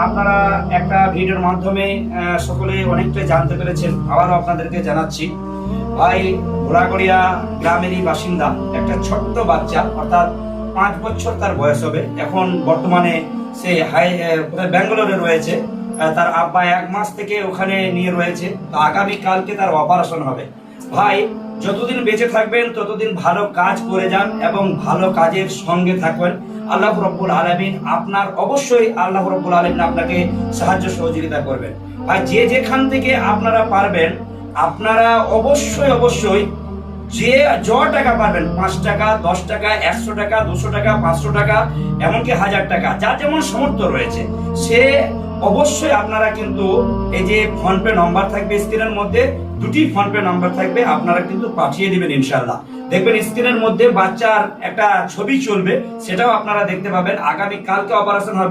আপনারা একটা ভিডিওর মাধ্যমে সকলে অনেকটাই জানতে পেরেছেন। আবারও আপনাদেরকে জানাচ্ছি, ভাই ঘোড়াগড়িয়া গ্রামেরই বাসিন্দা, একটা ছোট্ট বাচ্চা, অর্থাৎ 5 বছর তার বয়স হবে এখন। বর্তমানে সে কোথায় ব্যাঙ্গালোরে রয়েছে। তার আব্বা 1 মাস থেকে ওখানে নিয়ে রয়েছে। তো আগামী কালকে তার অপারেশন হবে। ভাই যতদিন বেঁচে থাকবেন ততদিন ভালো কাজ করে যান এবং ভালো কাজের সঙ্গে থাকবেন। আল্লাহ রাব্বুল আলামিন আল্লাহ রাব্বুল আলামিন আপনাকে সাহায্য সহযোগিতা করবেন। আর যে যেখান থেকে আপনারা পারবেন, আপনারা অবশ্যই যে টাকা পারবেন, 5 টাকা, 10 টাকা, 100 টাকা, 200 টাকা, 500 টাকা, এমনকি 1000 টাকা, যার যেমন সামর্থ্য রয়েছে, সে অবশ্যই আপনারা কিন্তু এই যে ফোনপে নম্বর থাকবে স্ক্রিনের মধ্যে, 2টি ফোনপে নম্বর থাকবে, আপনারা কিন্তু পাঠিয়ে দিবেন ইনশাআল্লাহ। দেখবেন স্ক্রিনের মধ্যে বাচ্চার একটা ছবি চলবে, সেটাও আপনারা দেখতে পাবেন। আগামী কালকে অপারেশন হবে।